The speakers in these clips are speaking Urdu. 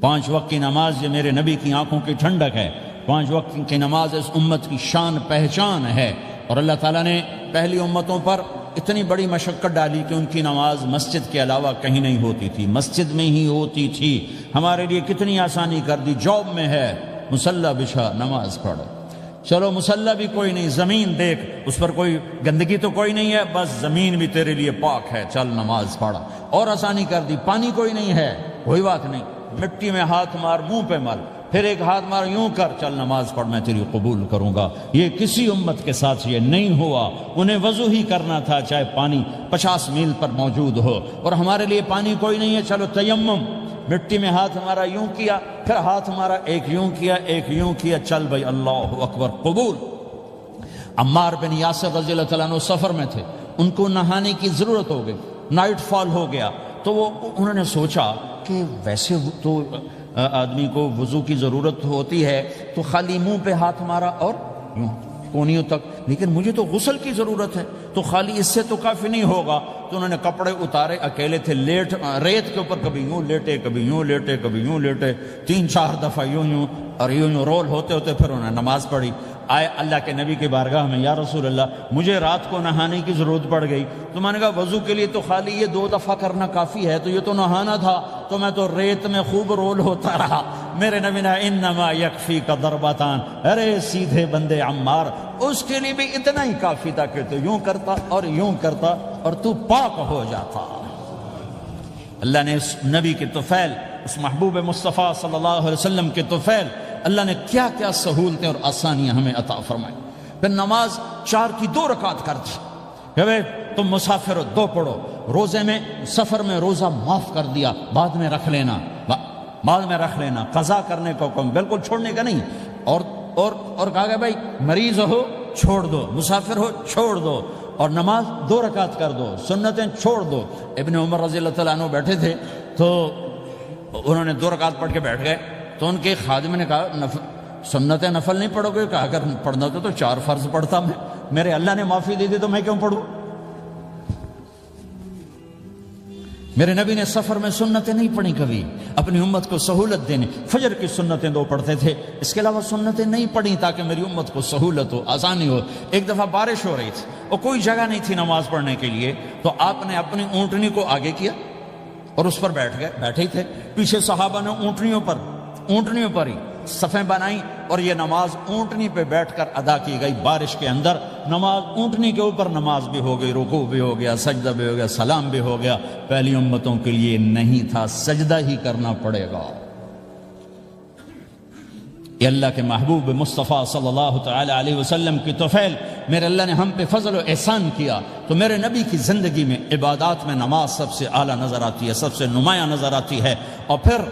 5 وقت کی نماز یہ میرے نبی کی آنکھوں کی ٹھنڈک ہے، 5 وقت کی نماز اس امت کی شان پہچان ہے۔ اور اللہ تعالیٰ نے پہلی امتوں پر اتنی بڑی مشقت ڈالی کہ ان کی نماز مسجد کے علاوہ کہیں نہیں ہوتی تھی، مسجد میں ہی ہوتی تھی۔ ہمارے لیے کتنی آسانی کر دی، جاب میں ہے مصلی بچھا نماز پڑھو، چلو مصلی بھی کوئی نہیں، زمین دیکھ اس پر کوئی گندگی تو کوئی نہیں ہے، بس زمین بھی تیرے لیے پاک ہے، چل نماز پڑھا۔ اور آسانی کر دی، پانی کوئی نہیں ہے، کوئی بات نہیں، مٹی میں ہاتھ مار، منہ پہ مار، پھر ایک ہاتھ مار، یوں کر، چل نماز پڑھ، میں تیری قبول کروں گا۔ یہ کسی امت کے ساتھ یہ نہیں ہوا، انہیں وضو ہی کرنا تھا چاہے پانی 50 میل پر موجود ہو۔ اور ہمارے لیے پانی کوئی نہیں ہے، چلو تیمم، مٹی میں ہاتھ ہمارا یوں کیا، پھر ہاتھ ہمارا ایک یوں کیا، ایک یوں کیا، چل بھائی اللہ اکبر قبول۔ عمار بن یاسر رضی اللہ تعالیٰ عنہ سفر میں تھے، ان کو نہانے کی ضرورت ہو گئی، نائٹ فال ہو گیا، تو انہوں نے سوچا کہ ویسے تو آدمی کو وضو کی ضرورت ہوتی ہے تو خالی منہ پہ ہاتھ مارا اور یوں کونیوں تک، لیکن مجھے تو غسل کی ضرورت ہے، تو خالی اس سے تو کافی نہیں ہوگا۔ تو انہوں نے کپڑے اتارے، اکیلے تھے، ریت کے اوپر کبھی یوں لیٹے، کبھی یوں لیٹے، کبھی یوں لیٹے، 3-4 دفعہ یوں یوں اور یوں رول ہوتے ہوتے پھر انہوں نے نماز پڑھی۔ آئے اللہ کے نبی کی بارگاہ میں، یا رسول اللہ مجھے رات کو نہانے کی ضرورت پڑ گئی، تو میں نے کہا وضو کے لیے تو خالی یہ 2 دفعہ کرنا کافی ہے، تو یہ تو نہانا تھا، تو میں تو ریت میں خوب رول ہوتا رہا۔ میرے نبی نے انما یکفیک ضربتان، ارے سیدھے بندے عمار، اس کے لیے بھی اتنا ہی کافی تھا کہ تو یوں کرتا اور یوں کرتا اور تو پاک ہو جاتا۔ اللہ نے اس نبی کے طفیل، اس محبوب مصطفیٰ صلی اللہ علیہ وسلم کے طفیل، اللہ نے کیا کیا سہولتیں اور آسانیاں ہمیں عطا فرمائی۔ پھر نماز 4 کی 2 رکعت کر دی کہ بھئی تم مسافر ہو 2 پڑھو، روزے میں سفر میں روزہ معاف کر دیا، بعد میں رکھ لینا، بعد میں رکھ لینا، قضا کرنے کا حکم، بالکل چھوڑنے کا نہیں۔ اور کہا کہ بھائی مریض ہو چھوڑ دو، مسافر ہو چھوڑ دو، اور نماز 2 رکعت کر دو، سنتیں چھوڑ دو۔ ابن عمر رضی اللہ تعالیٰ عنہ بیٹھے تھے تو انہوں نے 2 رکعت پڑھ کے بیٹھ گئے، تو ان کے خادم نے کہا سنت نفل نہیں پڑھو گے؟ کہا اگر پڑھنا تو 4 فرض پڑھتا میں، میرے اللہ نے معافی دے دی تو میں کیوں پڑھوں؟ میرے نبی نے سفر میں سنتیں نہیں پڑھی کبھی، اپنی امت کو سہولت دینے، فجر کی سنتیں 2 پڑھتے تھے، اس کے علاوہ سنتیں نہیں پڑھی تاکہ میری امت کو سہولت ہو، آسانی ہو۔ ایک دفعہ بارش ہو رہی تھی اور کوئی جگہ نہیں تھی نماز پڑھنے کے لیے، تو آپ نے اپنی اونٹنی کو آگے کیا اور اس پر بیٹھ گئے، بیٹھے ہی تھے، پیچھے صحابہ نے اونٹنیوں پر ہی صفیں بنائیں، اور یہ نماز اونٹنی پہ بیٹھ کر ادا کی گئی بارش کے اندر۔ نماز اونٹنی کے اوپر نماز بھی ہو گئی، رکوع بھی ہو گیا، سجدہ بھی ہو گیا، سلام بھی ہو گیا۔ پہلی امتوں کے لیے نہیں تھا، سجدہ ہی کرنا پڑے گا۔ یہ اللہ کے محبوب مصطفیٰ صلی اللہ تعالی علیہ وسلم کی طفیل، میرے اللہ نے ہم پہ فضل و احسان کیا، تو میرے نبی کی زندگی میں عبادات میں نماز سب سے اعلیٰ نظر آتی ہے، سب سے نمایاں نظر آتی ہے۔ اور پھر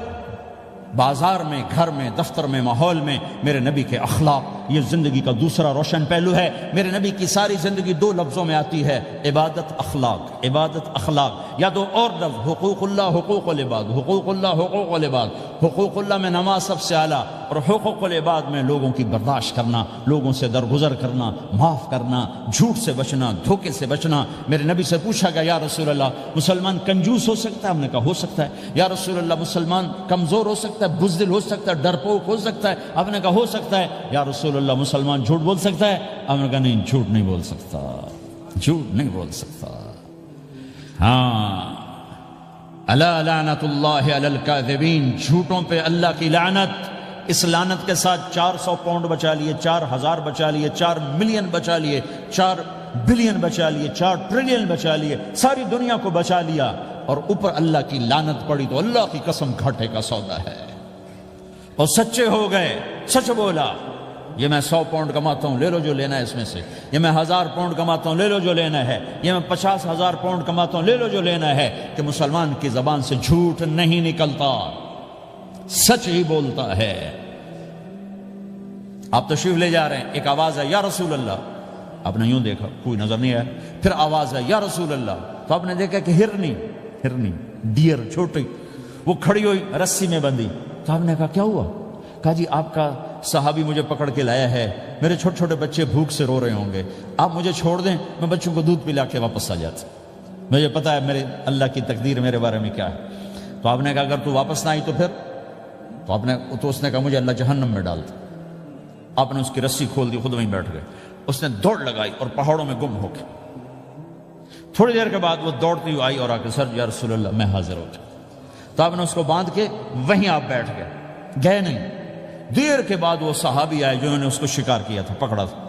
بازار میں، گھر میں، دفتر میں، ماحول میں میرے نبی کے اخلاق، یہ زندگی کا دوسرا روشن پہلو ہے۔ میرے نبی کی ساری زندگی 2 لفظوں میں آتی ہے، عبادت اخلاق، عبادت اخلاق، یا 2 اور لفظ، حقوق اللہ حقوق العباد، حقوق اللہ حقوق العباد۔ حقوق اللہ میں نماز سب سے اعلیٰ، اور حقوق العباد میں لوگوں کی برداشت کرنا، لوگوں سے درگزر کرنا، معاف کرنا، جھوٹ سے بچنا، دھوکے سے بچنا۔ میرے نبی سے پوچھا گیا، یا رسول اللہ مسلمان کنجوس ہو سکتا ہے؟ ہم نے کہا ہو سکتا ہے۔ یا رسول اللہ مسلمان کمزور ہو سکتا ہے، بزدل ہو سکتا ہے، ڈرپوک ہو سکتا ہے؟ آپ نے کہا ہو سکتا ہے۔ یا رسول اللہ مسلمان جھوٹ بول سکتا ہے؟ آپ نے کہا نہیں، جھوٹ نہیں بول سکتا، جھوٹ نہیں بول سکتا۔ ہاں، الا لعنت اللہ علی الکاذبین، جھوٹوں پہ اللہ کی لعنت۔ اس لعنت کے ساتھ 400 پاؤنڈ بچا لیے، 4000 بچا لیے، 4 ملین بچا لیے، 4 بلین بچا لیے، 4 ٹریلین بچا لیے، ساری دنیا کو بچا لیا، اور اوپر اللہ کی لعنت پڑی تو اللہ کی قسم گھاٹے کا سودا ہے۔ اور سچے ہو گئے، سچ بولا، یہ میں 100 پاؤنڈ کماتا ہوں، لے لو جو لینا ہے اس میں سے، یہ میں 1000 پاؤنڈ کماتا ہوں، لے لو جو لینا ہے، یہ میں 50,000 پاؤنڈ کماتا ہوں، لے لو جو لینا ہے، کہ مسلمان کی زبان سے جھوٹ نہیں نکلتا، سچ ہی بولتا ہے۔ آپ تشریف لے جا رہے ہیں، ایک آواز ہے یا رسول اللہ، آپ نے یوں دیکھا، کوئی نظر نہیں آیا، پھر آواز ہے یا رسول اللہ، تو آپ نے دیکھا کہ ہرنی ڈیئر چھوٹی وہ کھڑی ہوئی، رسی میں بندھی، تو آپ نے کہا کیا ہوا؟ کہا جی آپ کا صحابی مجھے پکڑ کے لایا ہے، میرے چھوٹے چھوٹے بچے بھوک سے رو رہے ہوں گے، آپ مجھے چھوڑ دیں، میں بچوں کو دودھ پلا کے واپس آ جاتا، مجھے پتا ہے میرے اللہ کی تقدیر میرے بارے میں کیا ہے۔ تو آپ نے کہا اگر تو واپس نہ آئی تو پھر تو اس نے کہا مجھے اللہ جہنم میں ڈال دے۔ آپ نے اس کی رسی کھول دی، خود وہیں بیٹھ گئے۔ اس نے دوڑ لگائی اور پہاڑوں میں گم ہو گئے۔ تھوڑی دیر کے بعد وہ دوڑتی ہوئی آئی اور آ کے سر یا رسول اللہ میں حاضر ہو جاؤں۔ تو آپ نے اس کو باندھ کے وہیں آپ بیٹھ گئے نہیں۔ دیر کے بعد وہ صحابی آئے جنہوں نے اس کو شکار کیا تھا، پکڑا تھا،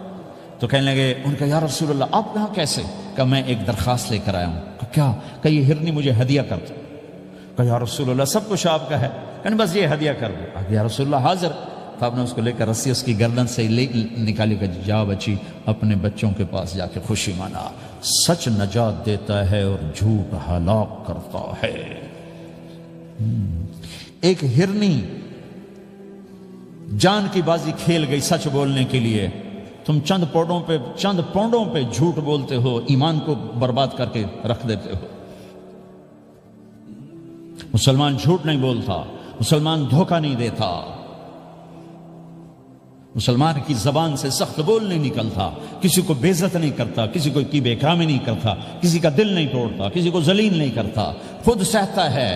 تو کہنے لگے، ان کا یا رسول اللہ آپ یہاں کیسے؟ کہ میں ایک درخواست لے کر آیا ہوں۔ کہ کیا؟ کہ یہ ہرنی مجھے ہدیہ کر دو۔ کہ یا رسول اللہ سب کچھ آپ کا ہے، کہ بس یہ ہدیہ کر دو۔ کہ یا رسول اللہ حاضر۔ تو آپ نے اس کو لے کر رسی اس کی گردن سے نکالی کہ جا بچی اپنے بچوں کے پاس جا کے خوشی منا، سچ نجات دیتا ہے اور جھوٹ ہلاک کرتا ہے۔ ایک ہرنی جان کی بازی کھیل گئی سچ بولنے کے لیے، تم چند پونڈوں پہ جھوٹ بولتے ہو، ایمان کو برباد کر کے رکھ دیتے ہو۔ مسلمان جھوٹ نہیں بولتا، مسلمان دھوکہ نہیں دیتا، مسلمان کی زبان سے سخت بول نہیں نکلتا، کسی کو بے عزت نہیں کرتا، کسی کو کی بے اکرامی نہیں کرتا، کسی کا دل نہیں توڑتا، کسی کو ذلیل نہیں کرتا، خود سہتا ہے،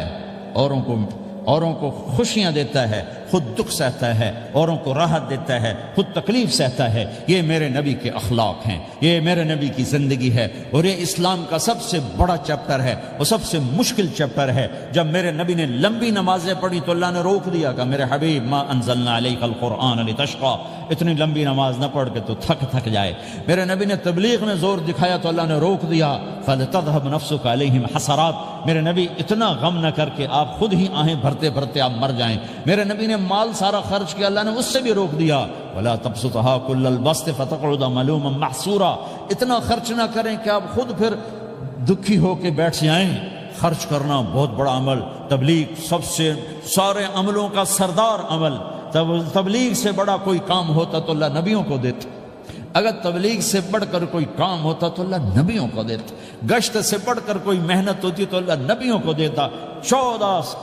اوروں کو خوشیاں دیتا ہے، خود دکھ سہتا ہے، اوروں کو راحت دیتا ہے، خود تکلیف سہتا ہے۔ یہ میرے نبی کے اخلاق ہیں، یہ میرے نبی کی زندگی ہے، اور یہ اسلام کا سب سے بڑا چیپٹر ہے اور سب سے مشکل چیپٹر ہے۔ جب میرے نبی نے لمبی نمازیں پڑھی تو اللہ نے روک دیا کہ میرے حبیب ما انزلنا علیک القرآن لتشقى، اتنی لمبی نماز نہ پڑھ کے تو تھک جائے۔ میرے نبی نے تبلیغ میں زور دکھایا تو اللہ نے روک دیا، فلتذهب نفسك علیہم حسرات، میرے نبی اتنا غم نہ کر کے آپ خود ہی آہیں بھرتے بھرتے آپ مر جائیں۔ میرے نبی نے مال سارا خرچ کیا، اللہ نے اس سے بھی روک دیا، ولا تبسطها كل البسط فتقعد ملوما محسورا، اتنا خرچ نہ کریں کہ آپ خود پھر دکھی ہو کے بیٹھ جائیں۔ خرچ کرنا بہت بڑا عمل، تبلیغ سب سے سارے عملوں کا سردار عمل، تبلیغ سے بڑا کوئی کام ہوتا تو اللہ نبیوں کو دیتا، اگر تبلیغ سے بڑھ کر کوئی کام ہوتا تو اللہ نبیوں کو دیتا، گشت سے بڑھ کر کوئی محنت ہوتی تو اللہ نبیوں کو دیتا۔ 950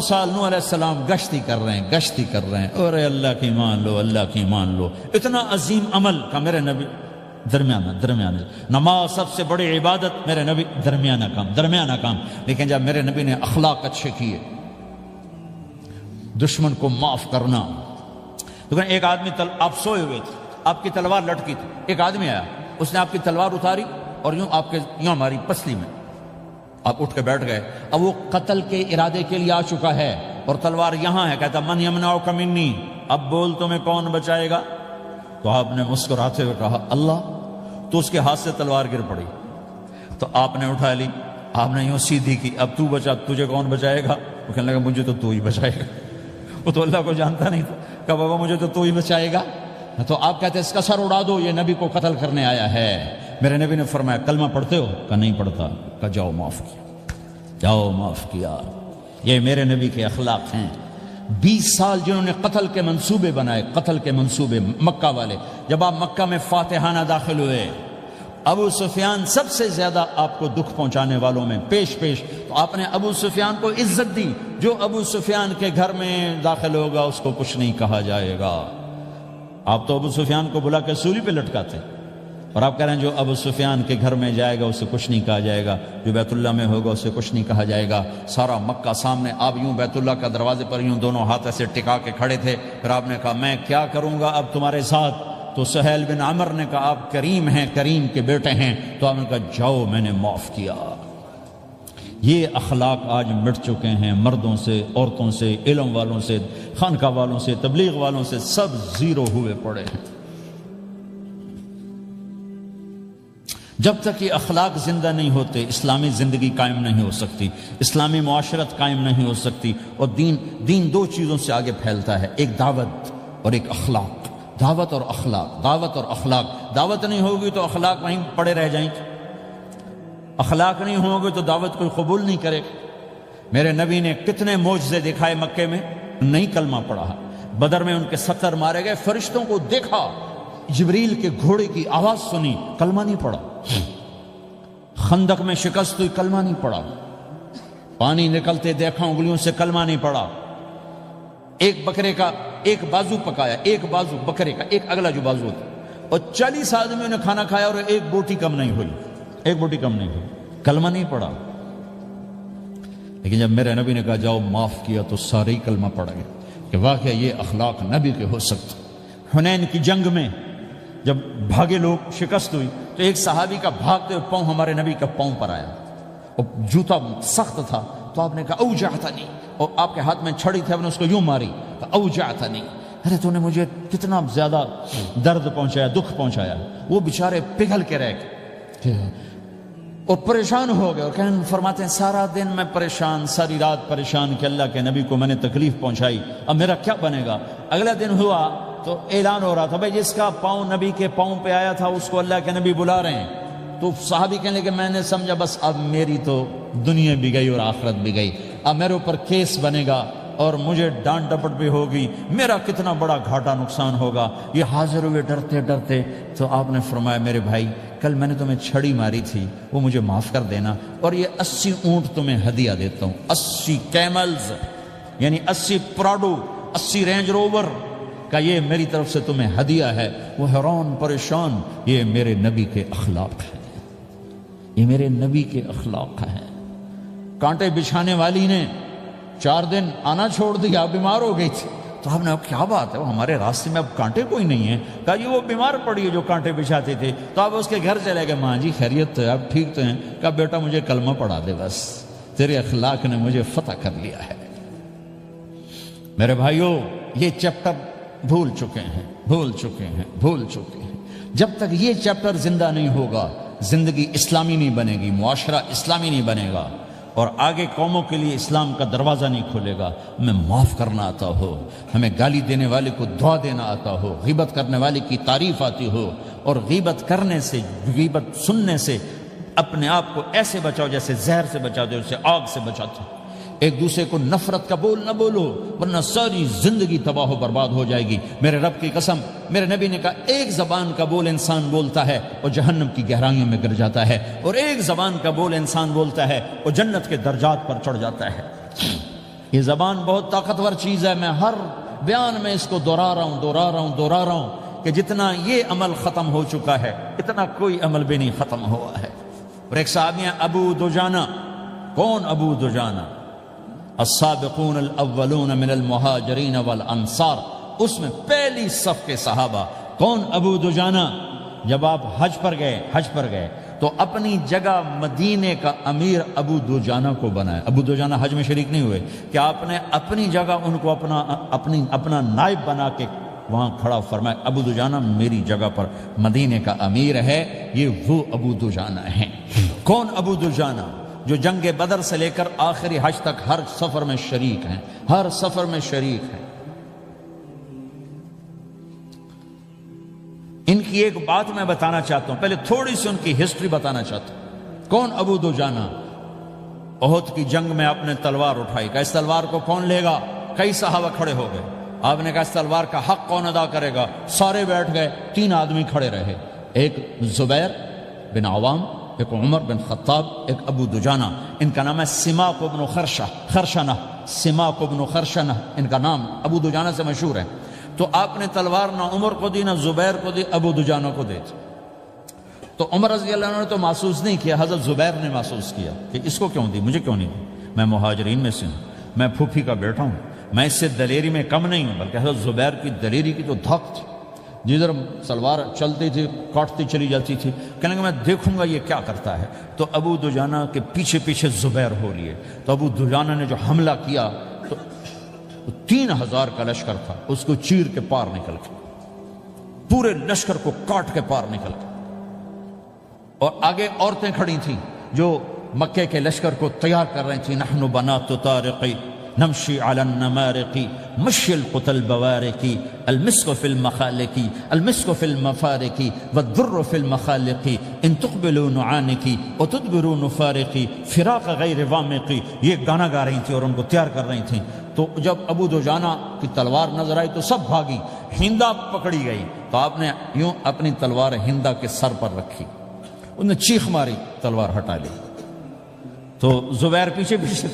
سال نوح علیہ السلام گشتی کر رہے ہیں، اور اللہ کی مان لو، اللہ کی مان لو، اتنا عظیم عمل کا میرے نبی درمیانہ نماز سب سے بڑی عبادت، میرے نبی درمیانہ کام، لیکن جب میرے نبی نے اخلاق اچھے کیے، دشمن کو معاف کرنا۔ تو ایک آدمی آپ سوئے ہوئے تھے، آپ کی تلوار لٹکی تھی، ایک آدمی آیا، اس نے آپ کی تلوار اتاری اور یوں ہماری پسلی میں، آپ اٹھ کے بیٹھ گئے۔ اب وہ قتل کے ارادے کے لیے آ چکا ہے اور تلوار یہاں ہے، کہتا من یمنعک منی، اب بول تمہیں کون بچائے گا؟ تو آپ نے مسکراتے ہوئے کہا اللہ، تو اس کے ہاتھ سے تلوار گر پڑی، تو آپ نے اٹھا لی، آپ نے یوں سیدھی کی، اب تو بچا، تجھے کون بچائے گا؟ وہ کہنے لگا مجھے تو ہی بچائے گا، وہ تو اللہ کو جانتا نہیں تھا، کہا بابا مجھے تو ہی بچائے گا۔ تو آپ کہتے ہیں اس کا سر اڑا دو، یہ نبی کو قتل کرنے آیا ہے۔ میرے نبی نے فرمایا کلمہ پڑھتے ہو؟ کہا نہیں پڑھتا۔ کہا جاؤ معاف کیا۔ یہ میرے نبی کے اخلاق ہیں۔ 20 سال جنہوں نے قتل کے منصوبے بنائے، قتل کے منصوبے، مکہ والے، جب آپ مکہ میں فاتحانہ داخل ہوئے، ابو سفیان سب سے زیادہ آپ کو دکھ پہنچانے والوں میں پیش تو آپ نے ابو سفیان کو عزت دی۔ جو ابو سفیان کے گھر میں داخل ہوگا اس کو کچھ نہیں کہا جائے گا۔ آپ تو ابو سفیان کو بلا کے سولی پہ لٹکاتے، اور آپ کہہ رہے ہیں جو ابو سفیان کے گھر میں جائے گا اسے کچھ نہیں کہا جائے گا، جو بیت اللہ میں ہوگا اسے کچھ نہیں کہا جائے گا۔ سارا مکہ سامنے، آپ یوں بیت اللہ کا دروازے پر یوں دونوں ہاتھ ایسے ٹکا کے کھڑے تھے۔ پھر آپ نے کہا میں کیا کروں گا اب تمہارے ساتھ؟ تو سہیل بن عمر نے کہا آپ کریم ہیں، کریم کے بیٹے ہیں۔ تو آپ نے کہا جاؤ میں نے معاف کیا۔ یہ اخلاق آج مٹ چکے ہیں، مردوں سے، عورتوں سے، علم والوں سے، خانقاہ والوں سے، تبلیغ والوں سے، سب زیرو ہوئے پڑے ہیں۔ جب تک یہ اخلاق زندہ نہیں ہوتے اسلامی زندگی قائم نہیں ہو سکتی، اسلامی معاشرت قائم نہیں ہو سکتی۔ اور دین دو چیزوں سے آگے پھیلتا ہے، ایک دعوت اور ایک اخلاق۔ دعوت اور اخلاق۔ دعوت نہیں ہوگی تو اخلاق وہیں پڑے رہ جائیں گے، اخلاق نہیں ہوں گے تو دعوت کوئی قبول نہیں کرے گا۔ میرے نبی نے کتنے معجزے دکھائے مکے میں، نہیں کلمہ پڑھا۔ بدر میں ان کے 70 مارے گئے، فرشتوں کو دیکھا، جبریل کے گھوڑے کی آواز سنی، کلمہ نہیں پڑھا۔ خندق میں شکست ہوئی، کلمہ نہیں پڑھا۔ پانی نکلتے دیکھا، انگلیوں سے کلمہ نہیں پڑھا۔ ایک بکرے کا ایک بازو پکایا، ایک بازو بکرے کا، ایک اگلا جو بازو ہوتا، اور 40 آدمیوں نے کھانا کھایا اور ایک بوٹی کم نہیں ہوئی، کلمہ نہیں پڑھا۔ لیکن جب میرے نبی نے کہا جاؤ معاف کیا تو سارے ہی کلمہ پڑ گئے کہ واقعہ یہ اخلاق نبی کے ہو سکتے۔ حنین کی جنگ میں جب بھاگے لوگ، شکست ہوئی، تو ایک صحابی کا بھاگتے ہوئے پاؤں ہمارے نبی کا پاؤں پر آیا، اور جوتا سخت تھا، تو آپ نے کہا اوجعتنی، اور آپ کے ہاتھ میں چھڑی تھی، آپ نے اس کو یوں ماری، اوجعتنی، ارے تو نے مجھے کتنا زیادہ درد پہنچایا، دکھ پہنچایا۔ وہ بیچارے پگھل کے رہ گئے اور پریشان ہو گئے، اور فرماتے ہیں سارا دن میں پریشان، ساری رات پریشان کہ اللہ کے نبی کو میں نے تکلیف پہنچائی، اب میرا کیا بنے گا۔ اگلا دن ہوا تو اعلان ہو رہا تھا بھائی جس کا پاؤں نبی کے پاؤں پہ آیا تھا اس کو اللہ کے نبی بلا رہے ہیں۔ تو صحابی کہنے لگے میں نے سمجھا بس اب میری تو دنیا بھی گئی اور آخرت بھی گئی، اب میرے اوپر کیس بنے گا اور مجھے ڈانٹ ڈپٹ بھی ہوگی، میرا کتنا بڑا گھاٹا نقصان ہوگا۔ یہ حاضر ہوئے ڈرتے ڈرتے، تو آپ نے فرمایا میرے بھائی کل میں نے تمہیں چھڑی ماری تھی، وہ مجھے معاف کر دینا، اور یہ 80 اونٹ تمہیں ہدیہ دیتا ہوں، 80 کیملز یعنی 80 پراڈو، 80 رینج روور کا یہ میری طرف سے تمہیں ہدیہ ہے۔ وہ حیران پریشان، یہ میرے نبی کے اخلاق ہیں، یہ میرے نبی کے اخلاق ہیں۔ کانٹے بچھانے والی نے 4 دن آنا چھوڑ دیا، بیمار ہو گئی تھی، تو آپ نے کیا بات ہے، وہ ہمارے راستے میں اب کانٹے کوئی نہیں ہیں، کہا یہ وہ بیمار پڑی ہے جو کانٹے بچھاتے تھے۔ تو آپ اس کے گھر چلے گئے، ماں جی خیریت تو ہے، آپ ٹھیک تو ہیں؟ کہا بیٹا مجھے کلمہ پڑھا دے، بس تیرے اخلاق نے مجھے فتح کر لیا ہے۔ میرے بھائیوں یہ چیپٹر بھول چکے ہیں، بھول چکے ہیں، بھول چکے ہیں۔ جب تک یہ چیپٹر زندہ نہیں ہوگا زندگی اسلامی نہیں بنے گی، معاشرہ اسلامی نہیں بنے گا، اور آگے قوموں کے لیے اسلام کا دروازہ نہیں کھلے گا۔ ہمیں معاف کرنا آتا ہو، ہمیں گالی دینے والے کو دعا دینا آتا ہو، غیبت کرنے والے کی تعریف آتی ہو، اور غیبت کرنے سے، غیبت سننے سے اپنے آپ کو ایسے بچاؤ جیسے زہر سے بچاتے ہو، اسے آگ سے بچاتے ہو۔ ایک دوسرے کو نفرت کا بول نہ بولو ورنہ ساری زندگی تباہ و برباد ہو جائے گی۔ میرے رب کی قسم، میرے نبی نے کہا ایک زبان کا بول انسان بولتا ہے اور جہنم کی گہرائیوں میں گر جاتا ہے، اور ایک زبان کا بول انسان بولتا ہے اور جنت کے درجات پر چڑھ جاتا ہے۔ یہ زبان بہت طاقتور چیز ہے، میں ہر بیان میں اس کو دہرا رہا ہوں کہ جتنا یہ عمل ختم ہو چکا ہے اتنا کوئی عمل بھی نہیں ختم ہوا ہے۔ اور ایک صحابی ہیں ابو دجانہ۔ کون ابو دجانہ؟ السابقون الاولون من المہاجرین والانصار، اس میں پہلی صف کے صحابہ۔ کون ابو دجانہ؟ جب آپ حج پر گئے تو اپنی جگہ مدینے کا امیر ابو دجانہ کو بنایا۔ ابو دجانہ حج میں شریک نہیں ہوئے کہ آپ نے اپنی جگہ ان کو اپنا نائب بنا کے وہاں کھڑا فرمایا ابو دجانہ میری جگہ پر مدینے کا امیر ہے۔ یہ وہ ابو دجانہ ہیں۔ کون ابو دجانہ؟ جو جنگ بدر سے لے کر آخری حج تک ہر سفر میں شریک ہیں، ہر سفر میں شریک ہیں۔ ان کی ایک بات میں بتانا چاہتا ہوں، پہلے تھوڑی سی ان کی ہسٹری بتانا چاہتا ہوں۔ کون ابو دجانہ؟ احد کی جنگ میں آپ نے تلوار اٹھائی، کہا اس تلوار کو کون لے گا؟ کئی صحابہ کھڑے ہو گئے۔ آپ نے کہا اس تلوار کا حق کون ادا کرے گا؟ سارے بیٹھ گئے، 3 آدمی کھڑے رہے، ایک زبیر بن عوام، ایک عمر بن خطاب، ایک ابو دجانہ۔ ان کا نام ہے سماک بن خرشنہ، سماک بن خرشنہ ان کا نام ابو دجانہ سے مشہور ہے۔ تو آپ نے تلوار نہ عمر کو دی، نہ زبیر کو دی، ابو دجانہ کو دے دی۔ تو عمر رضی اللہ عنہ نے تو محسوس نہیں کیا، حضرت زبیر نے محسوس کیا کہ اس کو کیوں دی، مجھے کیوں نہیں دی؟ میں مہاجرین میں سے ہوں، میں پھوپھی کا بیٹا ہوں، میں اس سے دلیری میں کم نہیں ہوں۔ بلکہ حضرت زبیر کی دلیری کی تو دھک تھی، جدھر سلوار چلتی تھی کاٹتی چلی جاتی تھی، کہنے کہ میں دیکھوں گا یہ کیا کرتا ہے۔ تو ابو دجانہ کے پیچھے پیچھے زبیر ہو لیے۔ تو ابو دجانہ نے جو حملہ کیا تو 3000 کا لشکر تھا، اس کو چیر کے پار نکل گیا، پورے لشکر کو کاٹ کے پار نکل گیا۔ اور آگے عورتیں کھڑی تھیں جو مکے کے لشکر کو تیار کر رہی تھیں۔ نحن بنات طارقی نمشی علی النمارقی مشی القتل بوارقی المسک فی المخالقی المسک فی المفارقی والدر فی المخالقی ان تقبلوا نعانقی وتدبروا نفارقی فراق غیر وامقی۔ یہ گانا گا رہی تھیں اور ان کو تیار کر رہی تھیں۔ تو جب ابو دجانہ کی تلوار نظر آئی تو سب بھاگی، ہندا پکڑی گئی، تو آپ نے یوں اپنی تلوار ہندا کے سر پر رکھی، انہوں نے چیخ ماری، تلوار ہٹا لی۔ تو زبیر پیچھے پیچھے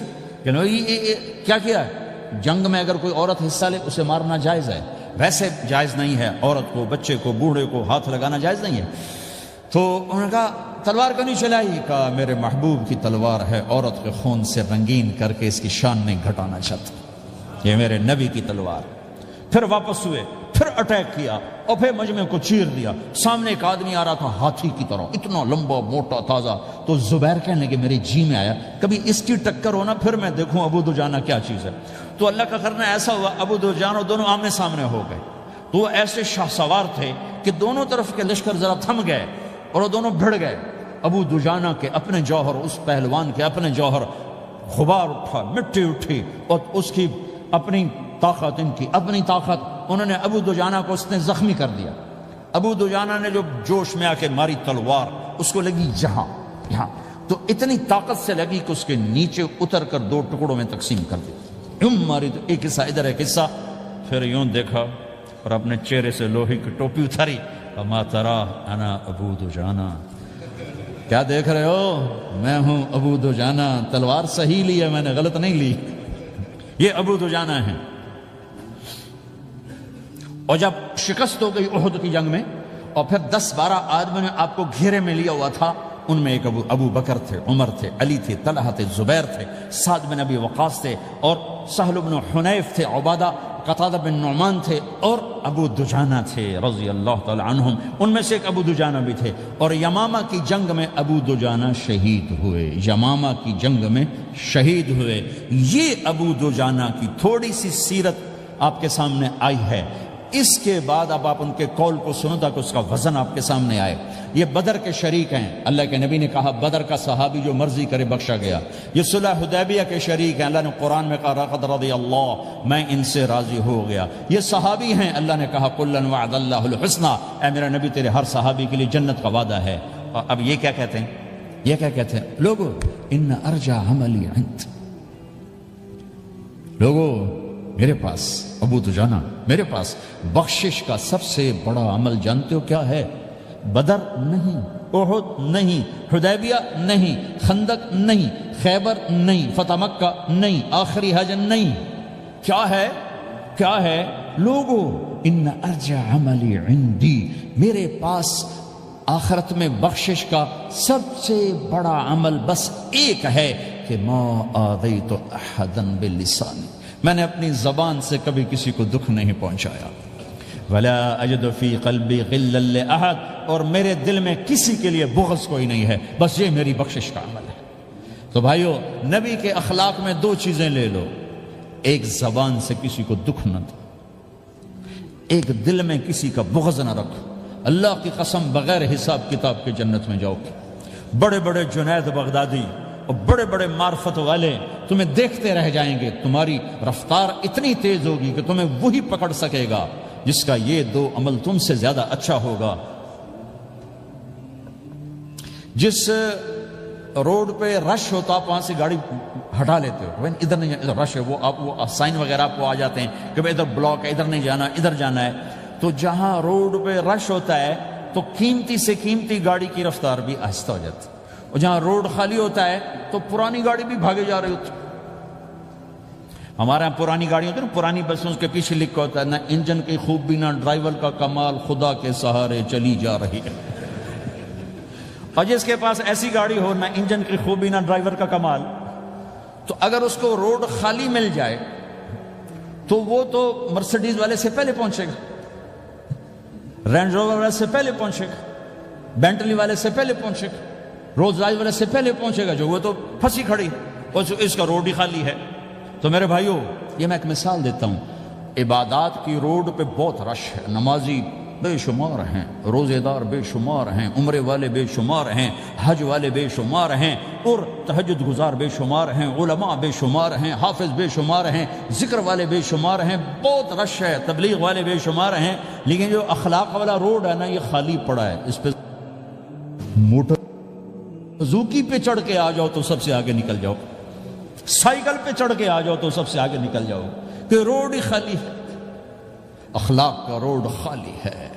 کہ کیا کیا ہے؟ جنگ میں اگر کوئی عورت حصہ لے اسے مارنا جائز ہے، ویسے جائز نہیں ہے، عورت کو، بچے کو، بوڑھے کو ہاتھ لگانا جائز نہیں ہے۔ تو انہوں نے کہا تلوار کیوں نہیں چلائی؟ کہا میرے محبوب کی تلوار ہے، عورت کے خون سے رنگین کر کے اس کی شان نہیں گھٹانا چاہتا، یہ میرے نبی کی تلوار۔ پھر واپس ہوئے، پھر اٹیک کیا اور پھر مجمع کو چیر دیا۔ سامنے ایک آدمی آ رہا تھا ہاتھی کی طرح، اتنا لمبا موٹا تازہ، تو زبیر کہنے لگے میرے جی میں آیا کبھی اس کی ٹکر ہونا پھر میں دیکھوں ابو دجانہ کیا چیز ہے۔ تو اللہ کا کرنا ایسا ہوا ابو دجانہ دونوں آمنے سامنے ہو گئے، تو وہ ایسے شاہ سوار تھے کہ دونوں طرف کے لشکر ذرا تھم گئے اور وہ دونوں بھڑ گئے۔ ابو دجانہ کے اپنے جوہر، اس پہلوان کے اپنے جوہر، غبار اٹھا، مٹی اٹھی، اور اس کی اپنی طاقت، ان کی اپنی طاقت، انہوں نے ابو دجانہ کو اس نے زخمی کر دیا۔ ابو دجانہ نے جو جوش میں آ کے ماری تلوار، اس کو لگی یہاں، تو اتنی طاقت سے لگی کہ اس کے نیچے اتر کر 2 ٹکڑوں میں تقسیم کر دی۔ یوں ماری تو ایک حصہ ادھر، ایک حصہ، پھر یوں دیکھا اور اپنے چہرے سے لوہے کی ٹوپی اتاری، اما ترا انا ابو دجانہ، کیا دیکھ رہے ہو؟ میں ہوں ابو دجانہ، تلوار صحیح لی ہے میں نے، غلط نہیں لی۔ یہ ابو دجانہ ہیں۔ اور جب شکست ہو گئی احد کی جنگ میں، اور پھر 10-12 آدمیوں نے آپ کو گھیرے میں لیا ہوا تھا، ان میں ایک ابو بکر تھے، عمر تھے، علی تھے، طلحہ تھے، زبیر تھے، سعد بن ابی وقاص تھے، اور سہل بن حنیف تھے، عبادہ قتادہ بن نعمان تھے، اور ابو دجانہ تھے رضی اللہ تعالی عنہم۔ ان میں سے ایک ابو دجانہ بھی تھے، اور یمامہ کی جنگ میں ابو دجانہ شہید ہوئے، یمامہ کی جنگ میں شہید ہوئے۔ یہ ابو دجانہ کی تھوڑی سی سیرت آپ کے سامنے آئی ہے۔ اس کے بعد اب آپ ان کے قول کو سنو تاکہ اس کا وزن آپ کے سامنے آئے۔ یہ بدر کے شریک ہیں، اللہ کے نبی نے کہا بدر کا صحابی جو مرضی کرے بخشا گیا۔ یہ صلح حدیبیہ کے شریک ہیں، اللہ نے قرآن میں کہا لقد رضی اللہ، میں ان سے راضی ہو گیا۔ یہ صحابی ہیں، اللہ نے کہا کلا وعد اللہ الحسنى، اے میرا نبی تیرے ہر صحابی کے لیے جنت کا وعدہ ہے۔ اور اب یہ کیا کہتے ہیں؟ یہ کیا کہتے ہیں لوگو؟ ان ارجع عملی عند، لوگو میرے پاس، ابو دجانہ میرے پاس بخشش کا سب سے بڑا عمل جانتے ہو کیا ہے؟ بدر نہیں، احد نہیں، حدیبیہ نہیں، خندق نہیں، خیبر نہیں، فتح مکہ نہیں، آخری حج نہیں، کیا ہے؟ کیا ہے لوگو؟ ان ارجع عملی عندی، میرے پاس آخرت میں بخشش کا سب سے بڑا عمل بس ایک ہے کہ ما آذیت احدا باللسان، میں نے اپنی زبان سے کبھی کسی کو دکھ نہیں پہنچایا۔ ولا اجد فی قلبی غلا لاحد، اور میرے دل میں کسی کے لیے بغض کوئی نہیں ہے، بس یہ میری بخشش کا عمل ہے۔ تو بھائیو، نبی کے اخلاق میں 2 چیزیں لے لو، ایک زبان سے کسی کو دکھ نہ دو، ایک دل میں کسی کا بغض نہ رکھو۔ اللہ کی قسم بغیر حساب کتاب کے جنت میں جاؤ گے۔ بڑے بڑے جنید بغدادی اور بڑے بڑے معرفت والے تمہیں دیکھتے رہ جائیں گے، تمہاری رفتار اتنی تیز ہوگی کہ تمہیں وہی پکڑ سکے گا جس کا یہ 2 عمل تم سے زیادہ اچھا ہوگا۔ جس روڈ پہ رش ہوتا آپ وہاں سے گاڑی ہٹا لیتے ہو، ادھر نہیں جانا، ادھر رش ہے، وہ سائن وغیرہ آپ کو آ جاتے ہیں کہ بھائی ادھر بلاک ہے، ادھر نہیں جانا، ادھر جانا ہے۔ تو جہاں روڈ پہ رش ہوتا ہے تو قیمتی سے قیمتی گاڑی کی رفتار بھی آہستہ ہو جاتی ہے، اور جہاں روڈ خالی ہوتا ہے تو پرانی گاڑی بھی بھاگے جا رہی ہوتی۔ ہمارے یہاں پرانی گاڑی ہوتی ہے نا، پرانی بسوں کے پیچھے لکھا ہوتا ہے نہ انجن کی خوبی نہ ڈرائیور کا کمال، خدا کے سہارے چلی جا رہی ہے۔ اور جس کے پاس ایسی گاڑی ہو، نہ انجن کی خوبی نہ ڈرائیور کا کمال، تو اگر اس کو روڈ خالی مل جائے تو وہ تو مرسیڈیز والے سے پہلے پہنچے گا، رینج روور والے سے پہلے پہنچے گا، بینٹلی والے سے پہلے پہنچے گا، رولز رائس والے سے پہلے پہنچے گا، جو وہ تو پھنسی کھڑی اور اس کا روڈ ہی خالی ہے۔ تو میرے بھائیو، یہ میں ایک مثال دیتا ہوں، عبادات کی روڈ پہ بہت رش ہے، نمازی بے شمار ہیں، روزے دار بے شمار ہیں، عمرے والے بے شمار ہیں، حج والے بے شمار ہیں، اور تہجد گزار بے شمار ہیں، علماء بے شمار ہیں، حافظ بے شمار ہیں، ذکر والے بے شمار ہیں، بہت رش ہے، تبلیغ والے بے شمار ہیں، لیکن جو اخلاق والا روڈ ہے نا، یہ خالی پڑا ہے۔ اس پہ موٹر زوکی پہ چڑھ کے آ جاؤ تو سب سے آگے نکل جاؤ، سائیکل پہ چڑھ کے آ جاؤ تو سب سے آگے نکل جاؤ، کہ روڈ ہی خالی ہے، اخلاق کا روڈ خالی ہے۔